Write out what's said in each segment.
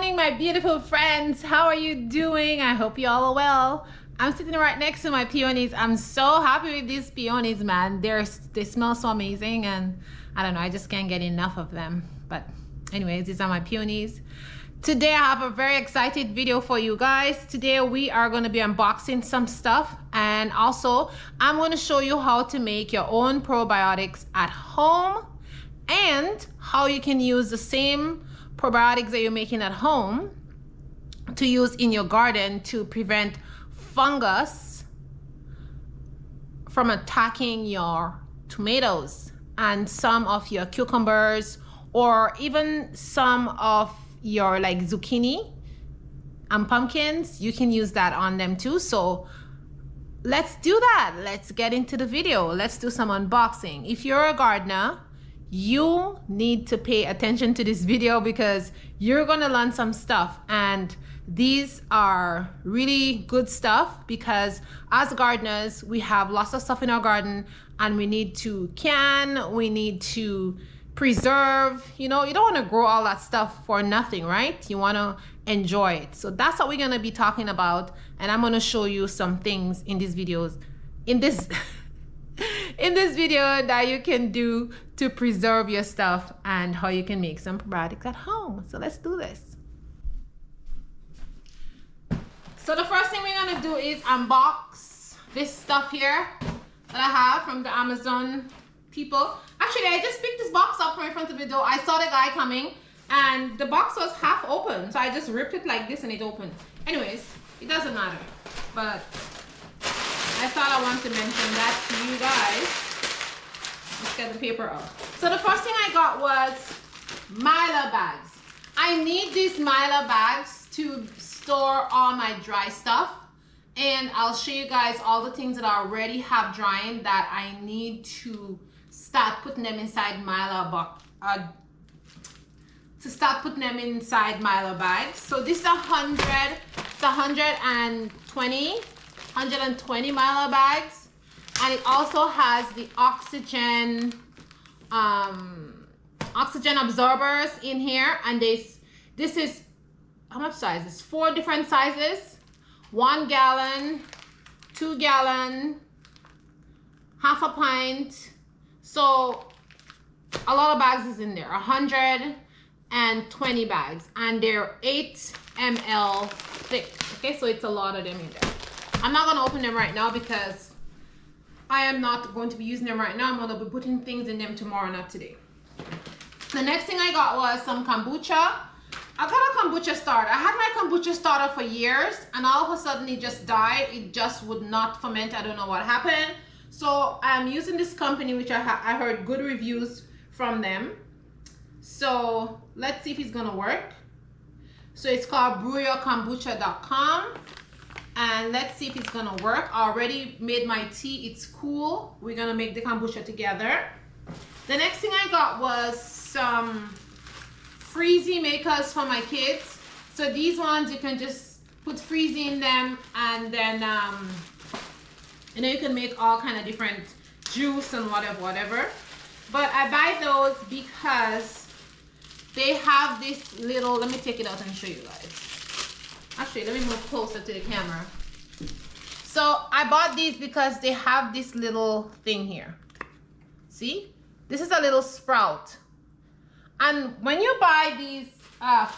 morning, my beautiful friends. How are you doing? I hope you all are well. I'm sitting right next to my peonies. I'm so happy with these peonies, man. They smell so amazing, and I don't know, I just can't get enough of them. But anyways, these are my peonies. Today I have a very excited video for you guys. Today we are going to be unboxing some stuff, and also I'm going to show you how to make your own probiotics at home and how you can use the same probiotics that you're making at home to use in your garden to prevent fungus from attacking your tomatoes and some of your cucumbers, or even some of your like zucchini and pumpkins. You can use that on them too. So let's do that. Let's get into the video. Let's do some unboxing. If you're a gardener, you need to pay attention to this video because you're gonna learn some stuff, and these are really good stuff because as gardeners we have lots of stuff in our garden and we need to can, we need to preserve. You know, you don't want to grow all that stuff for nothing, right? You want to enjoy it. So that's what we're going to be talking about, and I'm going to show you some things in these videos in this video that you can do to preserve your stuff and how you can make some probiotics at home. So let's do this. So the first thing we're going to do is unbox this stuff here that I have from the Amazon people. Actually, I just picked this box up from in front of the door. I saw the guy coming and the box was half open, so I just ripped it like this and it opened. Anyways, it doesn't matter, but I thought I wanted to mention that to you guys. Let's get the paper out. So the first thing I got was Mylar bags. I need these Mylar bags to store all my dry stuff, and I'll show you guys all the things that I already have drying that I need to start putting them inside Mylar bags. So this is 120 Mylar bags, and it also has the oxygen absorbers in here, and this is how much size? It's 4 different sizes: 1 gallon, 2 gallon, half a pint. So a lot of bags is in there, 120 bags, and they're 8 ml thick. Okay, so it's a lot of them in there. I'm not gonna open them right now because I am not going to be using them right now. I'm gonna be putting things in them tomorrow, not today. The next thing I got was some kombucha. I got a kombucha starter. I had my kombucha starter for years, and all of a sudden it just died. It just would not ferment. I don't know what happened. So I'm using this company, which I heard good reviews from them. So let's see if it's gonna work. So it's called brewyourkombucha.com, and let's see if it's gonna work. I already made my tea. It's cool. We're gonna make the kombucha together. The next thing I got was some freezy makers for my kids. So these ones, you can just put freezy in them, and then you know, you can make all kind of different juice and whatever. But I buy those because they have this little, let me take it out and show you guys. Actually, let me move closer to the camera. So I bought these because they have this little thing here. See? This is a little sprout. And when you buy these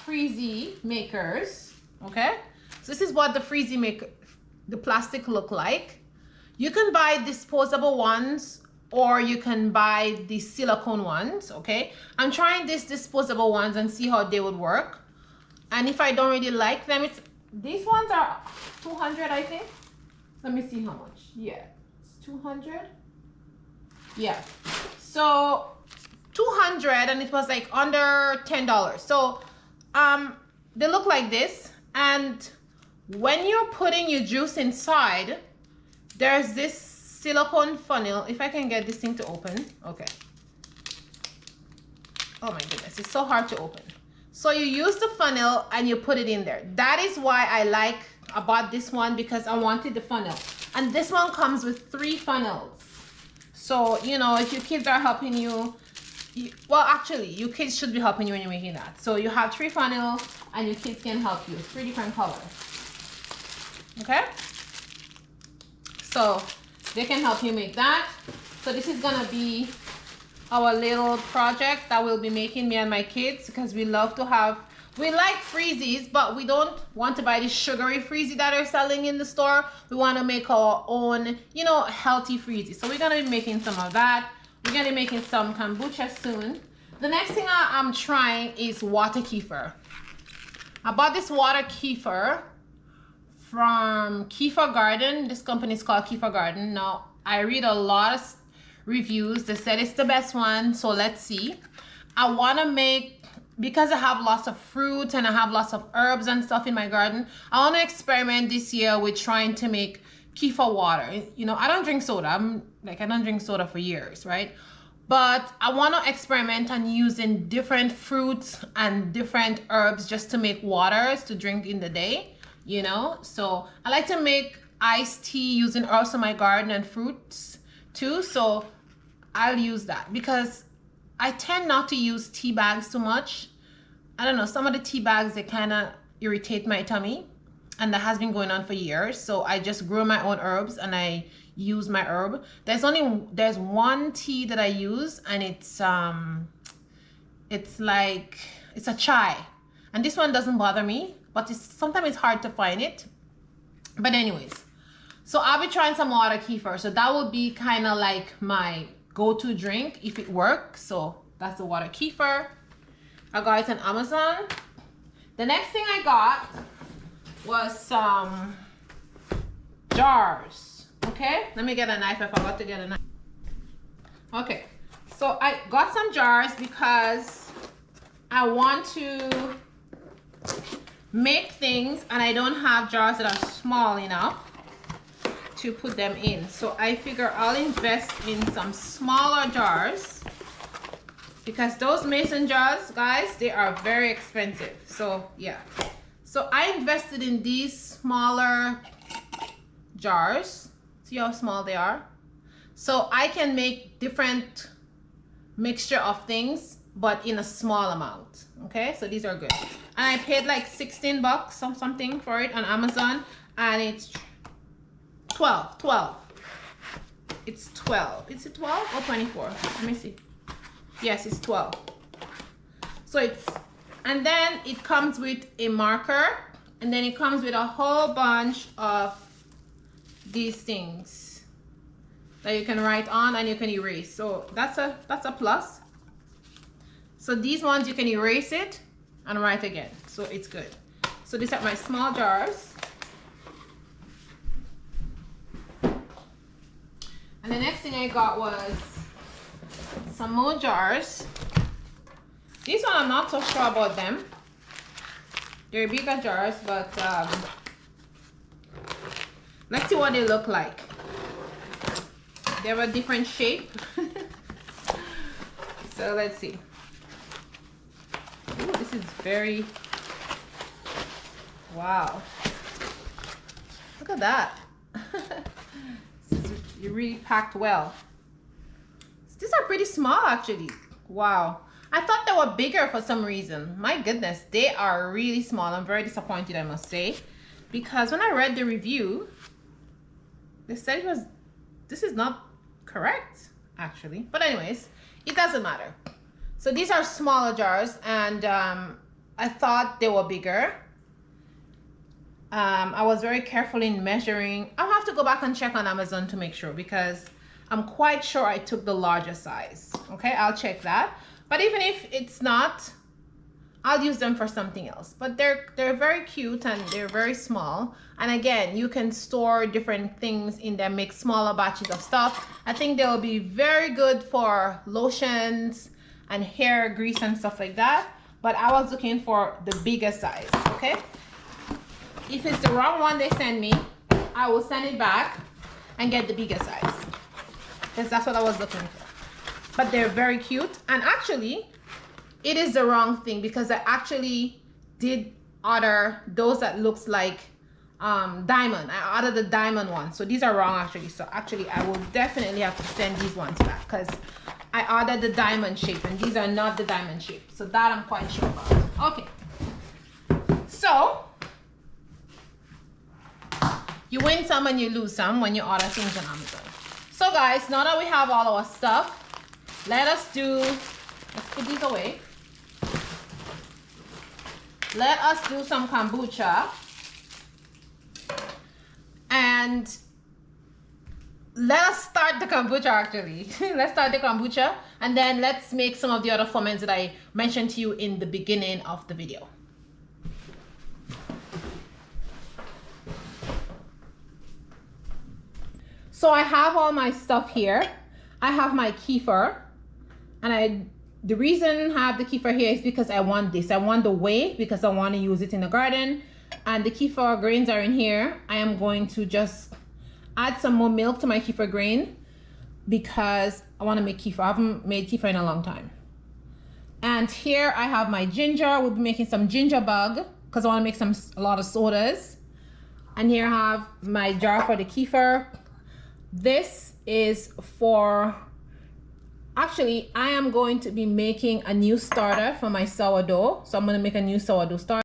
freezy makers, okay? So this is what the freezy maker, the plastic look like. You can buy disposable ones, or you can buy the silicone ones, okay? I'm trying these disposable ones and see how they would work. And if I don't really like them, these ones are 200, I think. Let me see how much. Yeah, it's 200. Yeah, so 200, and it was like under $10. So they look like this, and when you're putting your juice inside, there's this silicone funnel. If I can get this thing to open. Okay. Oh my goodness, it's so hard to open. So you use the funnel and you put it in there. That is why I bought this one, because I wanted the funnel. And this one comes with 3 funnels. So, you know, if your kids are helping you well, actually, your kids should be helping you when you're making that. So you have 3 funnel and your kids can help you. 3 different colors. Okay? So they can help you make that. So this is gonna be our little project that we'll be making, me and my kids, because we love to have, we like freezies, but we don't want to buy the sugary freezie that are selling in the store. We want to make our own, you know, healthy freezies. So we're gonna be making some of that. We're gonna be making some kombucha soon. The next thing I'm trying is water kefir. I bought this water kefir from Kefir Garden. This company is called Kefir Garden. Now, I read a lot of reviews. They said it's the best one, so let's see. I want to make, because I have lots of fruit and I have lots of herbs and stuff in my garden, I want to experiment this year with trying to make kefir water. You know, I don't drink soda. I don't drink soda for years, right? But I want to experiment on using different fruits and different herbs just to make waters to drink in the day, you know? So I like to make iced tea using herbs in my garden and fruits too. So I'll use that because I tend not to use tea bags too much. I don't know, some of the tea bags, they kind of irritate my tummy, and that has been going on for years. So I just grow my own herbs and I use my herb. There's one tea that I use, and it's a chai, and this one doesn't bother me, but sometimes it's hard to find it. But anyways, so I'll be trying some water kefir. So that would be kind of like my go-to drink if it works. So that's the water kefir. I got it on Amazon. The next thing I got was some jars. Okay, let me get a knife. I forgot to get a knife. Okay, so I got some jars because I want to make things and I don't have jars that are small enough to put them in. So I figure I'll invest in some smaller jars, because those mason jars, guys, they are very expensive. So yeah, so I invested in these smaller jars. See how small they are? So I can make different mixture of things, but in a small amount. Okay, so these are good. And I paid like 16 bucks or something for it on Amazon, and it's 12. It's 12. Is it 12 or 24? Let me see. Yes, it's 12. So it's, and then it comes with a marker, and then it comes with a whole bunch of these things that you can write on and you can erase. So that's a plus. So these ones you can erase it and write again. So it's good. So these are my small jars. And the next thing I got was some more jars. These one I'm not so sure about them. They're bigger jars, but let's see what they look like. They have a different shape. So let's see. Ooh, this is very, wow. Look at that. You really packed well. These are pretty small actually. Wow. I thought they were bigger for some reason. My goodness, they are really small. I'm very disappointed, I must say, because when I read the review, they said it was, this is not correct actually. But anyways, it doesn't matter. So these are smaller jars, and I thought they were bigger. I was very careful in measuring. I'll have to go back and check on Amazon to make sure, because I'm quite sure I took the larger size. Okay, I'll check that. But even if it's not, I'll use them for something else. But they're very cute and they're very small. And again, you can store different things in them, make smaller batches of stuff. I think they will be very good for lotions and hair grease and stuff like that. But I was looking for the bigger size, okay? If it's the wrong one they send me, I will send it back and get the bigger size, because that's what I was looking for. But they're very cute. And actually, it is the wrong thing, because I actually did order those that looks like diamond. I ordered the diamond one, so these are wrong actually. So actually I will definitely have to send these ones back because I ordered the diamond shape and these are not the diamond shape. So that I'm quite sure about. Okay, so you win some and you lose some when you order things on Amazon. So guys, now that we have all our stuff, let's put these away. Let us do some kombucha. And let us start the kombucha actually. Let's start the kombucha and then let's make some of the other ferments that I mentioned to you in the beginning of the video. So I have all my stuff here. I have my kefir, and the reason I have the kefir here is because I want this. I want the whey because I want to use it in the garden. And the kefir grains are in here. I am going to just add some more milk to my kefir grain because I want to make kefir. I haven't made kefir in a long time. And here I have my ginger. We'll be making some ginger bug because I want to make a lot of sodas. And here I have my jar for the kefir. This is for, actually, I am going to be making a new starter for my sourdough. So I'm going to make a new sourdough starter.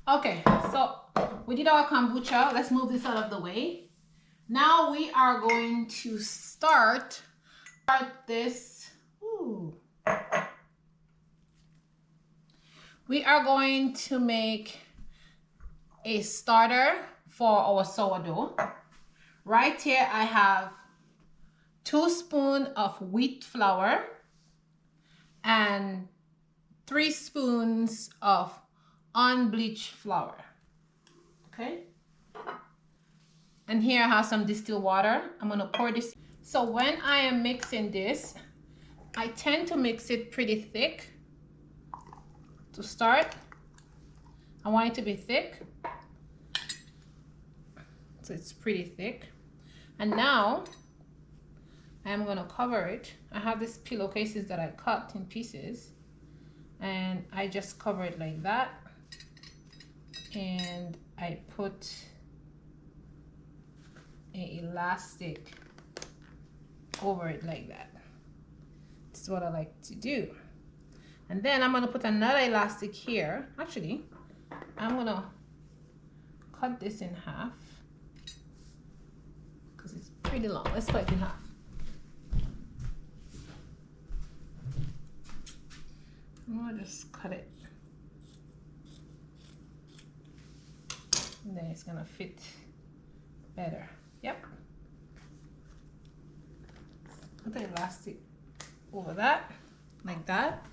Okay, so we did our kombucha. Let's move this out of the way. Now we are going to start this. Ooh. We are going to make a starter for our sourdough. Right here I have 2 spoons of wheat flour and 3 spoons of unbleached flour. Okay, and here I have some distilled water. I'm gonna pour this. So when I am mixing this, I tend to mix it pretty thick. To start, I want it to be thick, so it's pretty thick. And now I'm gonna cover it. I have these pillowcases that I cut in pieces, and I just cover it like that. And I put an elastic over it like that. This is what I like to do. And then I'm going to put another elastic here. Actually, I'm going to cut this in half because it's pretty long. Let's cut it in half. I'm going to just cut it. And then it's gonna fit better. Yep. Put the elastic over that, like that.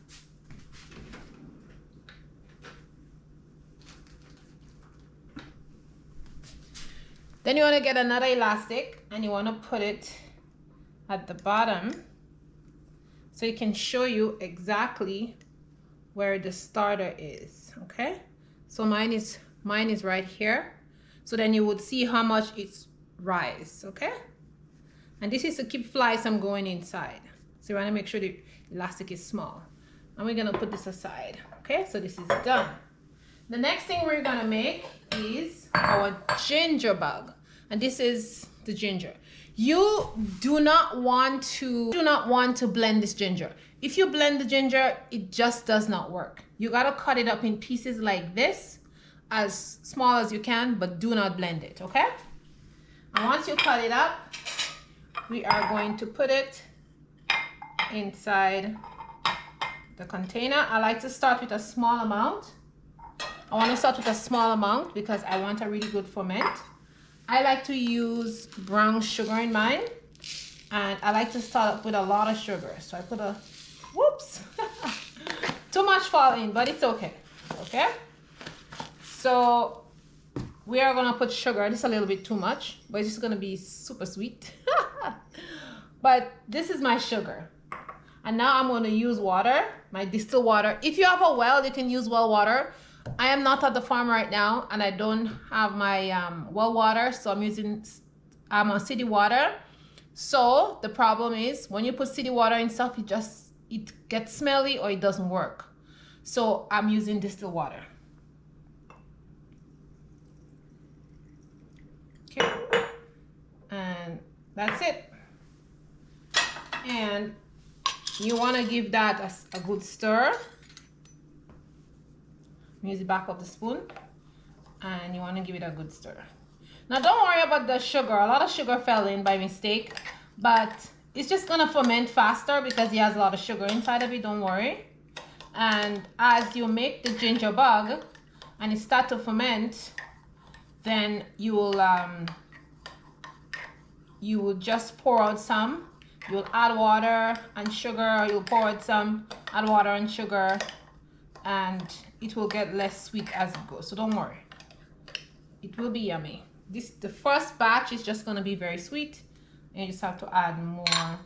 Then you want to get another elastic and you want to put it at the bottom so it can show you exactly where the starter is. Okay, so mine is right here, so then you would see how much it's rise. Okay, and this is to keep flies from going inside, so you want to make sure the elastic is small. And we're gonna put this aside. Okay, so this is done. The next thing we're gonna make is our ginger bug, and this is the ginger. You do not want to blend this ginger. If you blend the ginger, it just does not work. You gotta cut it up in pieces like this, as small as you can, but do not blend it, okay? And once you cut it up, we are going to put it inside the container. I like to start with a small amount. I want to start with a small amount because I want a really good ferment. I like to use brown sugar in mine, and I like to start up with a lot of sugar. So I put a, whoops, too much fall in, but it's okay, okay? So we are gonna put sugar. This is a little bit too much, but it's just gonna be super sweet. But this is my sugar. And now I'm gonna use water, my distilled water. If you have a well, you can use well water. I am not at the farm right now, and I don't have my well water, so I'm using city water. So the problem is when you put city water in stuff, it gets smelly or it doesn't work. So I'm using distilled water. Okay, and that's it. And you want to give that a good stir. Use the back of the spoon, and you want to give it a good stir. Now don't worry about the sugar. A lot of sugar fell in by mistake, but it's just gonna ferment faster because it has a lot of sugar inside of it. Don't worry. And as you make the ginger bug and it start to ferment, then you will just pour out some. You'll add water and sugar. You'll pour out some, add water and sugar, and it will get less sweet as it goes. So don't worry. It will be yummy. The first batch is just gonna be very sweet, and you just have to add more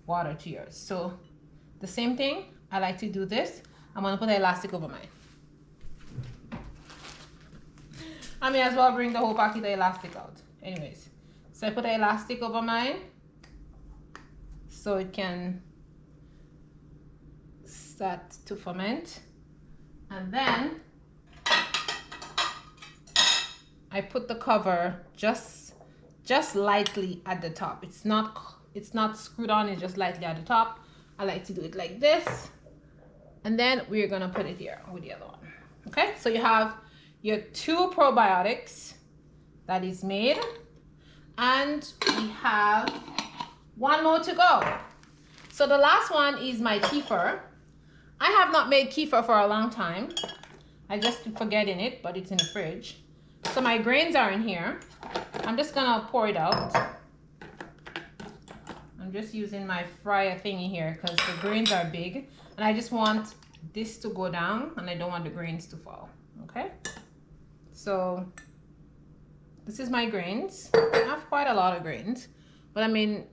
water to yours. So the same thing, I like to do this. I'm gonna put an elastic over mine. I may as well bring the whole packet of elastic out. Anyways, so I put an elastic over mine so it can start to ferment. And then I put the cover just lightly at the top. It's not screwed on, it's just lightly at the top. I like to do it like this. And then we're gonna put it here with the other one. Okay, so you have your 2 probiotics that is made, and we have 1 more to go. So the last one is my kefir. I have not made kefir for a long time. I just keep forgetting it, but it's in the fridge. So my grains are in here. I'm just gonna pour it out. I'm just using my fryer thingy here because the grains are big, and I just want this to go down, and I don't want the grains to fall. Okay, so this is my grains. I have quite a lot of grains, but I mean,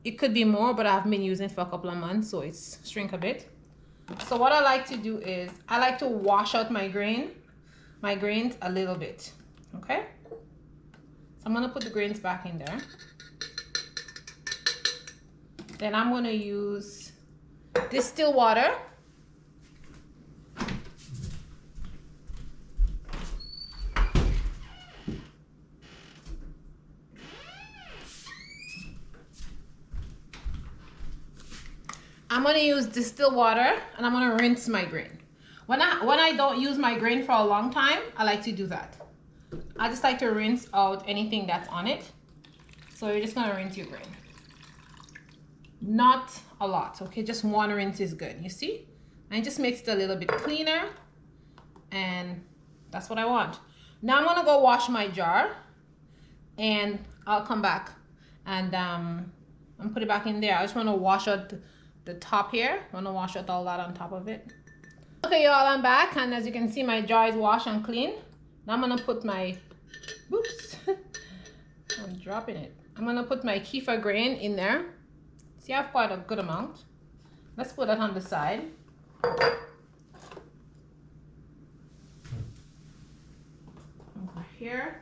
it could be more, but I've been using it for a couple of months, so it's shrink a bit. So what I like to do is I like to wash out my grains a little bit. Okay, so I'm gonna put the grains back in there. Then I'm gonna use distilled water. I'm gonna use distilled water, and I'm gonna rinse my grain. When I don't use my grain for a long time, I like to do that. I just like to rinse out anything that's on it. So you're just gonna rinse your grain. Not a lot, okay? Just 1 rinse is good, you see? And it just makes it a little bit cleaner, and that's what I want. Now I'm gonna go wash my jar, and I'll come back and put it back in there. I just wanna wash out the top here. I wanna wash out all that on top of it. Okay, y'all, I'm back, and as you can see, my jar is washed and clean. Now I'm gonna put my, whoops, I'm dropping it. I'm gonna put my kefir grain in there. See, I have quite a good amount. Let's put it on the side. Over here.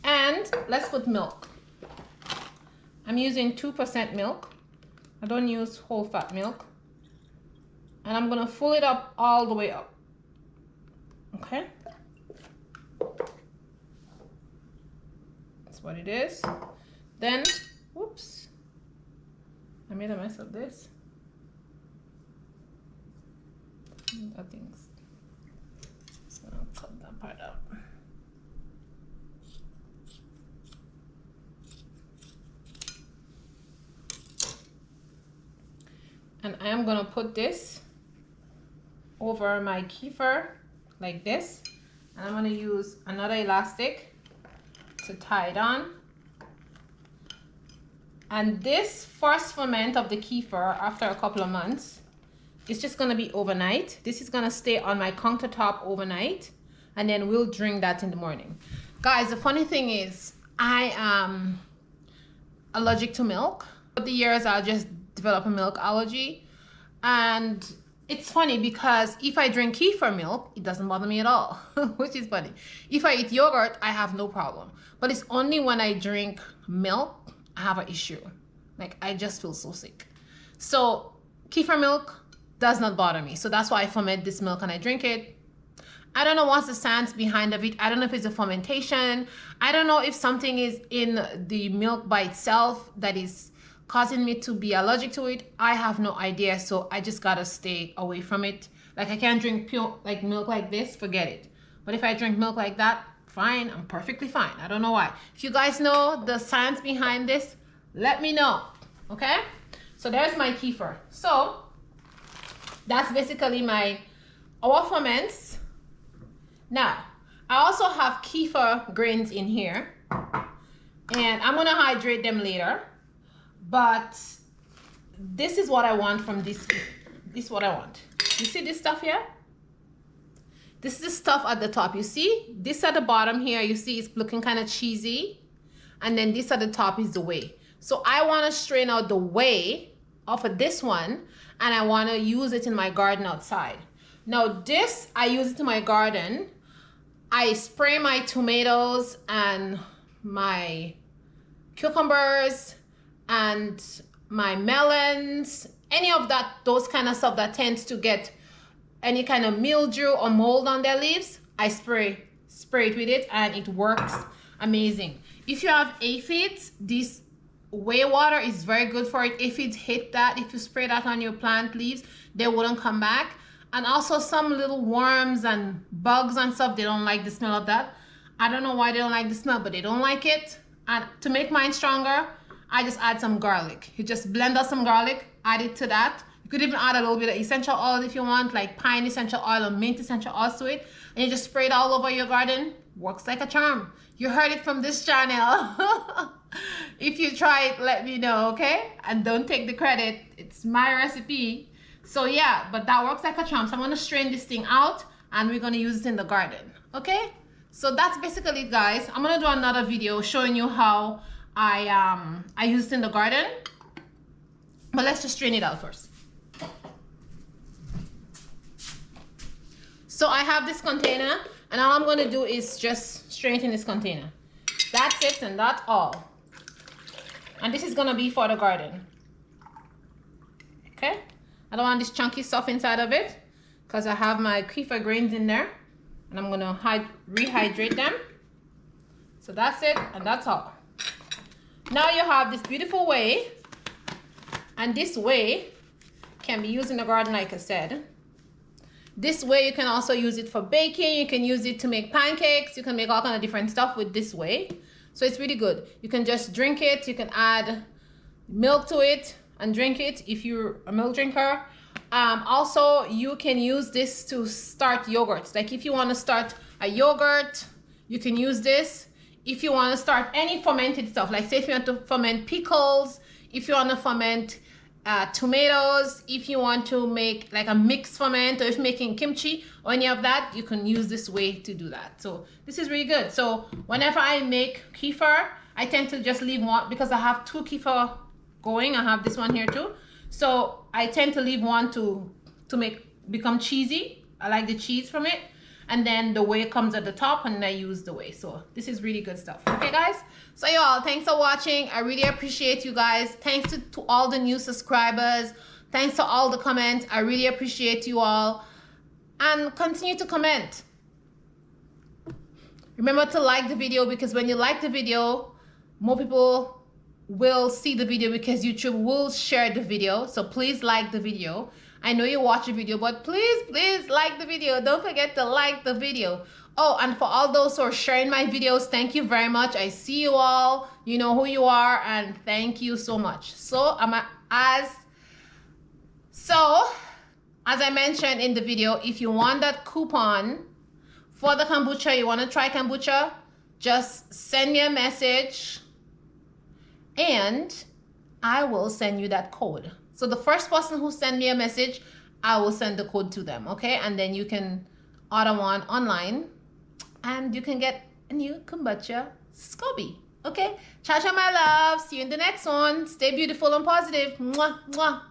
And let's put milk. I'm using 2% milk. I don't use whole fat milk. And I'm gonna fill it up all the way up. Okay? That's what it is. Then, whoops. I made a mess of this. I think it's gonna cut that part out. And I am gonna put this over my kefir like this, and I'm gonna use another elastic to tie it on. And this first ferment of the kefir after a couple of months, it's just gonna be overnight. This is gonna stay on my countertop overnight, and then we'll drink that in the morning. Guys, the funny thing is I am allergic to milk. Over the years, I'll just develop a milk allergy, and it's funny because if I drink kefir milk, it doesn't bother me at all, which is funny. If I eat yogurt, I have no problem. But it's only when I drink milk, I have an issue. Like, I just feel so sick. So kefir milk does not bother me. So that's why I ferment this milk and I drink it. I don't know what's the science behind of it. I don't know if it's a fermentation. I don't know if something is in the milk by itself that is causing me to be allergic to it. I have no idea. So I just gotta stay away from it. Like, I can't drink pure like milk like this, forget it. But if I drink milk like that, fine, I'm perfectly fine. I don't know why. If you guys know the science behind this, let me know, okay? So there's my kefir. So that's basically our ferments. Now, I also have kefir grains in here, and I'm gonna hydrate them later, but this is what I want from this. This is what I want. You see this stuff here? This is the stuff at the top. You see? This at the bottom here, you see it's looking kind of cheesy, and then this at the top is the whey. So I wanna strain out the whey off of this one, and I wanna use it in my garden outside. Now this, I use it in my garden. I spray my tomatoes and my cucumbers and my melons, any of that, those kind of stuff that tends to get any kind of mildew or mold on their leaves. I spray it with it, and it works amazing. If you have aphids, this whey water is very good for it. Aphids hate that. If you spray that on your plant leaves, they wouldn't come back. And also some little worms and bugs and stuff, they don't like the smell of that. I don't know why they don't like the smell, but they don't like it. And to make mine stronger, I just add some garlic. You just blend up some garlic, add it to that. You could even add a little bit of essential oil if you want, like pine essential oil or mint essential oils to it. And you just spray it all over your garden. Works like a charm. You heard it from this channel. If you try it, let me know, okay? And don't take the credit. It's my recipe. So yeah, but that works like a charm. So I'm gonna strain this thing out, and we're gonna use it in the garden, okay? So that's basically it, guys. I'm gonna do another video showing you how I use it in the garden. But let's just strain it out first. So I have this container, and all I'm gonna do is just strain it in this container. That's it, and that's all. And this is gonna be for the garden, okay? I don't want this chunky stuff inside of it because I have my kefir grains in there, and I'm gonna rehydrate them. So that's it, and that's all. Now you have this beautiful whey, and this whey can be used in the garden, like I said. This whey, you can also use it for baking. You can use it to make pancakes. You can make all kind of different stuff with this whey. So it's really good. You can just drink it. You can add milk to it and drink it if you're a milk drinker. Also, you can use this to start yogurts. Like if you want to start a yogurt, you can use this. If you want to start any fermented stuff, like say if you want to ferment pickles, if you want to ferment tomatoes, if you want to make like a mixed ferment, or if you're making kimchi or any of that, you can use this way to do that. So this is really good. So whenever I make kefir, I tend to just leave one, because I have two kefir going. I have this one here too. So I tend to leave one to become cheesy. I like the cheese from it. And then the whey comes at the top, and I use the whey. So this is really good stuff. Okay, guys? So y'all, thanks for watching. I really appreciate you guys. Thanks to all the new subscribers. Thanks to all the comments. I really appreciate you all. And continue to comment. Remember to like the video, because when you like the video, more people will see the video, because YouTube will share the video. So please like the video. I know you watch the video, but please like the video. Don't forget to like the video. Oh, and for all those who are sharing my videos, thank you very much. I see you all. You know who you are, and thank you so much. So as I mentioned in the video, if you want that coupon for the kombucha, you want to try kombucha, just send me a message and I will send you that code. So the first person who send me a message, I will send the code to them, okay? And then you can order one online, and you can get a new kombucha SCOBY, okay? Ciao, ciao, my love. See you in the next one. Stay beautiful and positive. Mwah, mwah.